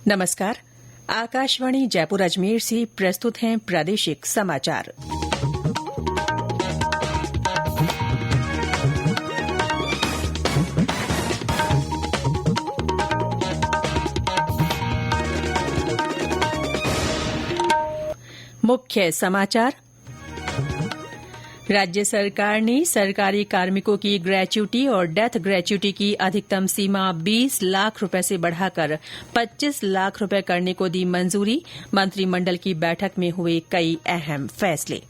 नमस्कार। आकाशवाणी जयपुर अजमेर से प्रस्तुत हैं प्रादेशिक समाचार। मुख्य समाचार। राज्य सरकार ने सरकारी कार्मिकों की ग्रेच्युटी और डेथ ग्रेच्युटी की अधिकतम सीमा 20 लाख रुपए से बढ़ाकर 25 लाख रुपए करने को दी मंजूरी। मंत्रिमंडल की बैठक में हुए कई अहम फैसले।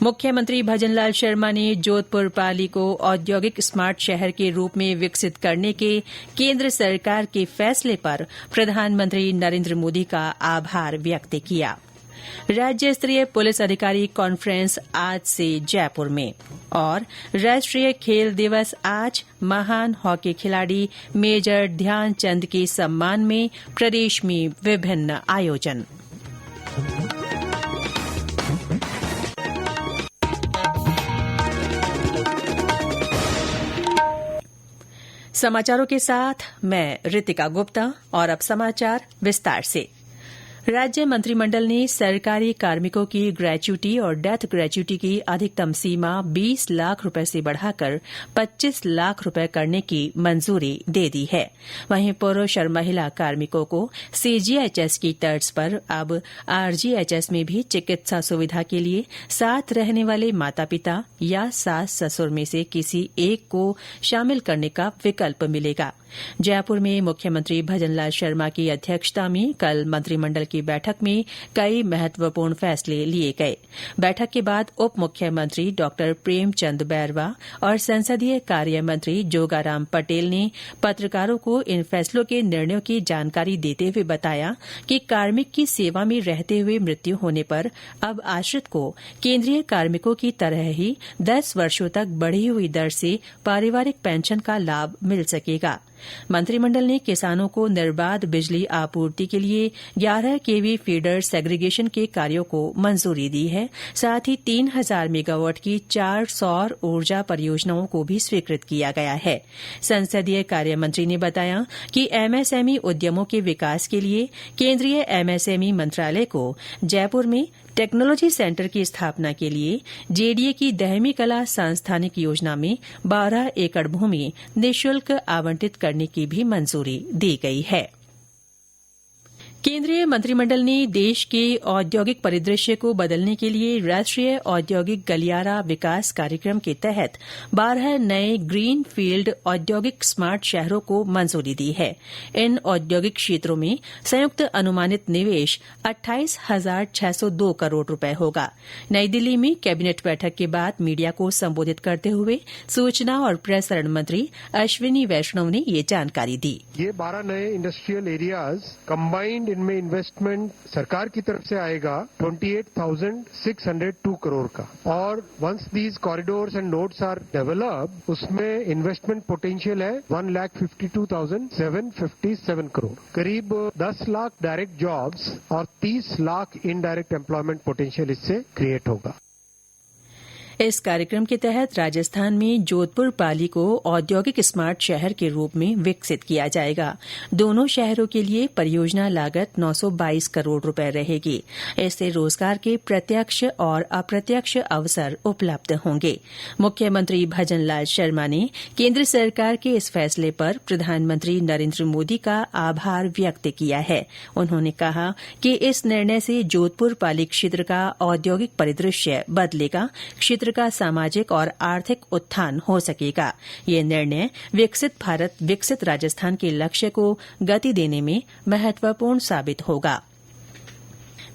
मुख्यमंत्री भजनलाल शर्मा ने जोधपुर पाली को औद्योगिक स्मार्ट शहर के रूप में विकसित करने के केंद्र सरकार के फैसले पर प्रधानमंत्री नरेंद्र मोदी का आभार व्यक्त किया। राज्य स्तरीय पुलिस अधिकारी कॉन्फ्रेंस आज से जयपुर में और राष्ट्रीय खेल दिवस आज। महान हॉकी खिलाड़ी मेजर ध्यानचंद के सम्मान में प्रदेश में विभिन्न आयोजन। समाचारों के साथ मैं रितिका गुप्ता और अब समाचार विस्तार से। राज्य मंत्रिमंडल ने सरकारी कार्मिकों की ग्रेच्युटी और डेथ ग्रेच्युटी की अधिकतम सीमा 20 लाख रुपए से बढ़ाकर 25 लाख रुपए करने की मंजूरी दे दी है। वहीं पुरुष और महिला कार्मिकों को सीजीएचएस की तर्ज पर अब आरजीएचएस में भी चिकित्सा सुविधा के लिए साथ रहने वाले माता पिता या सास ससुर में से किसी एक को शामिल करने का विकल्प मिलेगा। जयपुर में मुख्यमंत्री भजनलाल शर्मा की अध्यक्षता में कल मंत्रिमंडल की बैठक में कई महत्वपूर्ण फैसले लिए गए। बैठक के बाद उप मुख्यमंत्री डॉ प्रेमचंद बैरवा और संसदीय कार्य मंत्री जोगाराम पटेल ने पत्रकारों को इन फैसलों के निर्णयों की जानकारी देते हुए बताया कि कार्मिक की सेवा में रहते हुए मृत्यु होने पर अब आश्रित को केंद्रीय कार्मिकों की तरह ही 10 वर्षों तक बढ़ी हुई दर से पारिवारिक पेंशन का लाभ मिल सकेगा। मंत्रिमंडल ने किसानों को निर्बाध बिजली आपूर्ति के लिए 11 केवी फीडर सेग्रीगेशन के कार्यों को मंजूरी दी है। साथ ही 3000 मेगावाट की 4 सौर ऊर्जा परियोजनाओं को भी स्वीकृत किया गया है। संसदीय कार्य मंत्री ने बताया कि एमएसएमई उद्यमों के विकास के लिए केंद्रीय एमएसएमई मंत्रालय को जयपुर में टेक्नोलॉजी सेंटर की स्थापना के लिए जेडीए की दहमी कला सांस्थानिक योजना में 12 एकड़ भूमि निःशुल्क आवंटित करने की भी मंजूरी दी गई है। केंद्रीय मंत्रिमंडल ने देश के औद्योगिक परिदृश्य को बदलने के लिए राष्ट्रीय औद्योगिक गलियारा विकास कार्यक्रम के तहत 12 नए ग्रीन फील्ड औद्योगिक स्मार्ट शहरों को मंजूरी दी है। इन औद्योगिक क्षेत्रों में संयुक्त अनुमानित निवेश 28,602 करोड़ रुपए होगा। नई दिल्ली में कैबिनेट बैठक के बाद मीडिया को संबोधित करते हुए सूचना और प्रसारण मंत्री अश्विनी वैष्णव ने ये जानकारी दी। ये 12 नए इंडस्ट्रियल एरियाज कंबाइंड इनमें इन्वेस्टमेंट सरकार की तरफ से आएगा 28,602 करोड़ का और once these corridors and nodes are developed उसमें इन्वेस्टमेंट पोटेंशियल है 1,52,757 करोड़। करीब 10 लाख डायरेक्ट जॉब्स और 30 लाख इनडायरेक्ट एम्प्लॉयमेंट पोटेंशियल इससे क्रिएट होगा। इस कार्यक्रम के तहत राजस्थान में जोधपुर पाली को औद्योगिक स्मार्ट शहर के रूप में विकसित किया जाएगा। दोनों शहरों के लिए परियोजना लागत 922 करोड़ रुपए रहेगी। इससे रोजगार के प्रत्यक्ष और अप्रत्यक्ष अवसर उपलब्ध होंगे। मुख्यमंत्री भजनलाल शर्मा ने केंद्र सरकार के इस फैसले पर प्रधानमंत्री नरेंद्र मोदी का आभार व्यक्त किया है। उन्होंने कहा कि इस निर्णय से जोधपुर पाली क्षेत्र का औद्योगिक परिदृश्य बदलेगा, क्षेत्र का सामाजिक और आर्थिक उत्थान हो सकेगा। ये निर्णय विकसित भारत विकसित राजस्थान के लक्ष्य को गति देने में महत्वपूर्ण साबित होगा।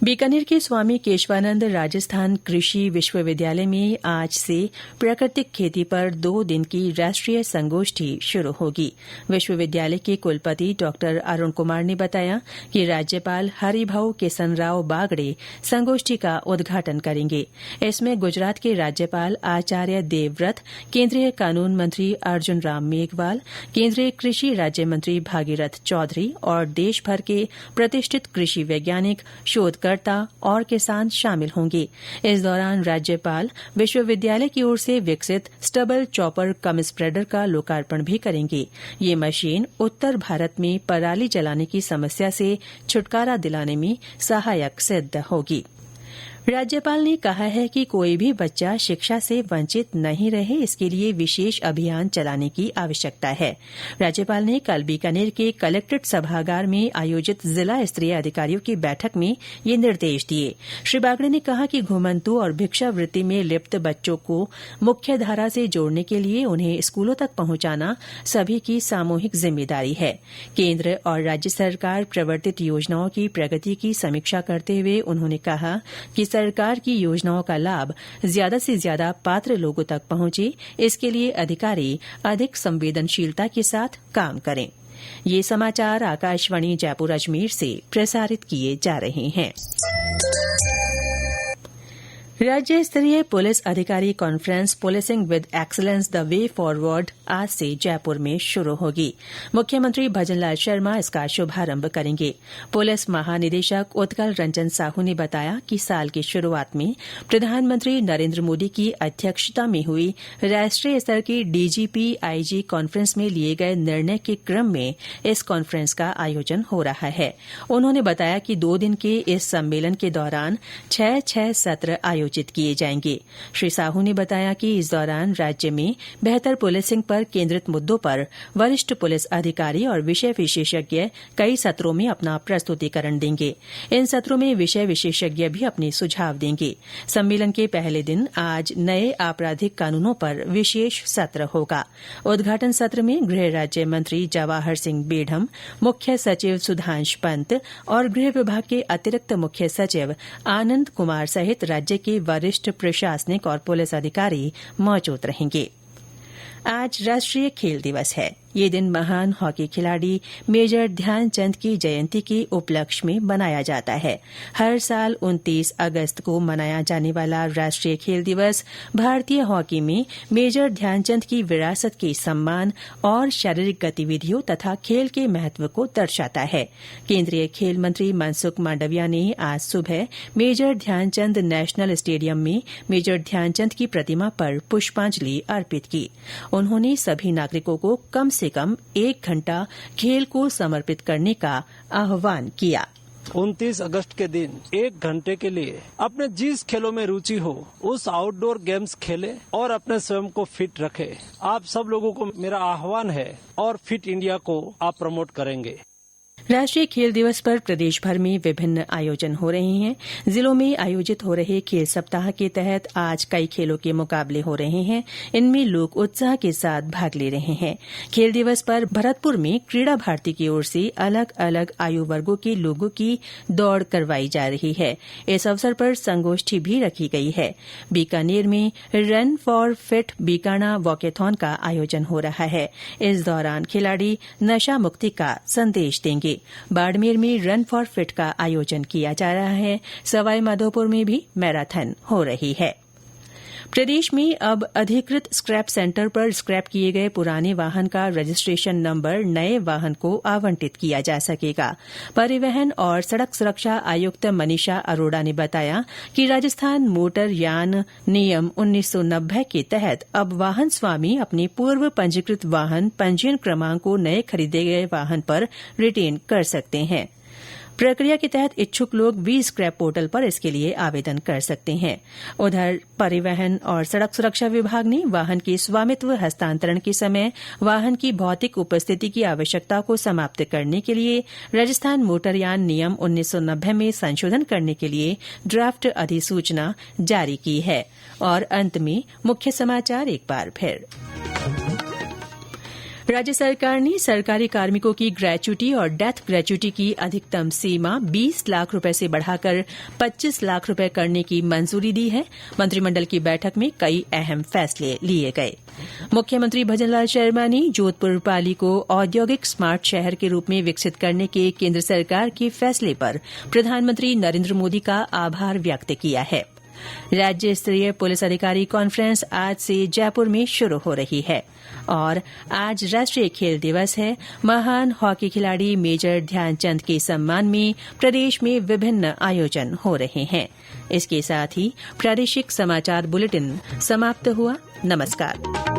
बीकानेर के स्वामी केशवानंद राजस्थान कृषि विश्वविद्यालय में आज से प्राकृतिक खेती पर 2 दिन की राष्ट्रीय संगोष्ठी शुरू होगी। विश्वविद्यालय के कुलपति डॉ अरुण कुमार ने बताया कि राज्यपाल हरिभाऊ किसनराव बागड़े संगोष्ठी का उद्घाटन करेंगे। इसमें गुजरात के राज्यपाल आचार्य देवव्रत, केंद्रीय कानून मंत्री अर्जुन राम मेघवाल, केंद्रीय कृषि राज्य मंत्री भागीरथ चौधरी और देशभर के प्रतिष्ठित कृषि वैज्ञानिक, शोधकर्ता शोधकर्ता और किसान शामिल होंगे। इस दौरान राज्यपाल विश्वविद्यालय की ओर से विकसित स्टबल चॉपर कम स्प्रेडर का लोकार्पण भी करेंगे। ये मशीन उत्तर भारत में पराली जलाने की समस्या से छुटकारा दिलाने में सहायक सिद्ध होगी। राज्यपाल ने कहा है कि कोई भी बच्चा शिक्षा से वंचित नहीं रहे, इसके लिए विशेष अभियान चलाने की आवश्यकता है। राज्यपाल ने कल बीकानेर के कलेक्ट्रेट सभागार में आयोजित जिला स्तरीय अधिकारियों की बैठक में ये निर्देश दिए। श्री बागड़े ने कहा कि घुमंतू और भिक्षावृत्ति में लिप्त बच्चों को मुख्य धारा से जोड़ने के लिए उन्हें स्कूलों तक पहुंचाना सभी की सामूहिक जिम्मेदारी है। केंद्र और राज्य सरकार प्रवर्तित योजनाओं की प्रगति की समीक्षा करते हुए उन्होंने कहा कि सरकार की योजनाओं का लाभ ज्यादा से ज्यादा पात्र लोगों तक पहुंचे, इसके लिए अधिकारी अधिक संवेदनशीलता के साथ काम करें। ये समाचार आकाशवाणी जयपुर अजमेर से प्रसारित किए जा रहे हैं। राज्य स्तरीय पुलिस अधिकारी conference policing with excellence the way forward आज से जयपुर में शुरू होगी। मुख्यमंत्री भजनलाल शर्मा इसका शुभारंभ करेंगे। पुलिस महानिदेशक उत्कल रंजन साहू ने बताया कि साल की शुरूआत में प्रधानमंत्री नरेंद्र मोदी की अध्यक्षता में हुई राष्ट्रीय स्तर की डीजीपी आईजी कॉन्फ्रेंस में लिए गए निर्णय के क्रम में इस कॉन्फ्रेंस का आयोजन हो रहा है। उन्होंने बताया कि 2 दिन के इस सम्मेलन के दौरान 6 सत्र आयोजित किए जाएंगे। श्री साहू ने बताया कि इस दौरान राज्य में बेहतर पुलिसिंग पर केंद्रित मुद्दों पर वरिष्ठ पुलिस अधिकारी और विषय विशेषज्ञ कई सत्रों में अपना प्रस्तुतिकरण देंगे। इन सत्रों में विषय विशेषज्ञ भी अपने सुझाव देंगे। सम्मेलन के पहले दिन आज नए आपराधिक कानूनों पर विशेष सत्र होगा। उद्घाटन सत्र में गृह राज्य मंत्री जवाहर सिंह बेढम, मुख्य सचिव सुधांश पंत और गृह विभाग के अतिरिक्त मुख्य सचिव आनंद कुमार सहित राज्य के वरिष्ठ प्रशासनिक और पुलिस अधिकारी मौजूद रहेंगे। आज राष्ट्रीय खेल दिवस है। ये दिन महान हॉकी खिलाड़ी मेजर ध्यानचंद की जयंती के उपलक्ष्य में मनाया जाता है। हर साल 29 अगस्त को मनाया जाने वाला राष्ट्रीय खेल दिवस भारतीय हॉकी में मेजर ध्यानचंद की विरासत के सम्मान और शारीरिक गतिविधियों तथा खेल के महत्व को दर्शाता है। केंद्रीय खेल मंत्री मनसुख मांडविया ने आज सुबह मेजर ध्यानचंद नेशनल स्टेडियम में मेजर ध्यानचंद की प्रतिमा पर पुष्पांजलि अर्पित की। उन्होंने सभी नागरिकों को कम से कम 1 घंटा खेल को समर्पित करने का आह्वान किया। 29 अगस्त के दिन 1 घंटे के लिए अपने जिस खेलों में रुचि हो उस आउटडोर गेम्स खेले और अपने स्वयं को फिट रखे। आप सब लोगों को मेरा आह्वान है और फिट इंडिया को आप प्रमोट करेंगे। राष्ट्रीय खेल दिवस पर प्रदेश भर में विभिन्न आयोजन हो रहे हैं। जिलों में आयोजित हो रहे खेल सप्ताह के तहत आज कई खेलों के मुकाबले हो रहे हैं। इनमें लोग उत्साह के साथ भाग ले रहे हैं। खेल दिवस पर भरतपुर में क्रीड़ा भारती की ओर से अलग अलग आयु वर्गों के लोगों की दौड़ करवाई जा रही है। इस अवसर पर संगोष्ठी भी रखी गई है। बीकानेर में run for fit Bikana walkathon का आयोजन हो रहा है। इस दौरान खिलाड़ी नशा मुक्ति का संदेश देंगे। बाड़मेर में रन फॉर फिट का आयोजन किया जा रहा है। सवाई माधोपुर में भी मैराथन हो रही है। प्रदेश में अब अधिकृत स्क्रैप सेंटर पर स्क्रैप किए गए पुराने वाहन का रजिस्ट्रेशन नंबर नए वाहन को आवंटित किया जा सकेगा। परिवहन और सड़क सुरक्षा आयुक्त मनीषा अरोड़ा ने बताया कि राजस्थान मोटर यान नियम 1990 के तहत अब वाहन स्वामी अपने पूर्व पंजीकृत वाहन पंजीयन क्रमांक को नए खरीदे गए वाहन पर रिटेन कर सकते हैं। प्रक्रिया के तहत इच्छुक लोग वी स्क्रैप पोर्टल पर इसके लिए आवेदन कर सकते हैं। उधर परिवहन और सड़क सुरक्षा विभाग ने वाहन के स्वामित्व हस्तांतरण के समय वाहन की भौतिक उपस्थिति की आवश्यकता को समाप्त करने के लिए राजस्थान मोटरयान नियम 1990 में संशोधन करने के लिए ड्राफ्ट अधिसूचना जारी की है। और अंत में मुख्य समाचार एक बार फिर। राज्य सरकार ने सरकारी कार्मिकों की ग्रेच्युटी और डेथ ग्रेच्युटी की अधिकतम सीमा 20 लाख रुपए से बढ़ाकर 25 लाख रुपए करने की मंजूरी दी है। मंत्रिमंडल की बैठक में कई अहम फैसले लिए गए। मुख्यमंत्री भजनलाल शर्मा ने जोधपुर पाली को औद्योगिक स्मार्ट शहर के रूप में विकसित करने के केंद्र सरकार के फैसले पर प्रधानमंत्री नरेंद्र मोदी का आभार व्यक्त किया है। राज्य स्तरीय पुलिस अधिकारी कॉन्फ्रेंस आज से जयपुर में शुरू हो रही है। और आज राष्ट्रीय खेल दिवस है। महान हॉकी खिलाड़ी मेजर ध्यानचंद के सम्मान में प्रदेश में विभिन्न आयोजन हो रहे हैं। इसके साथ ही प्रादेशिक समाचार बुलेटिन समाप्त हुआ। नमस्कार।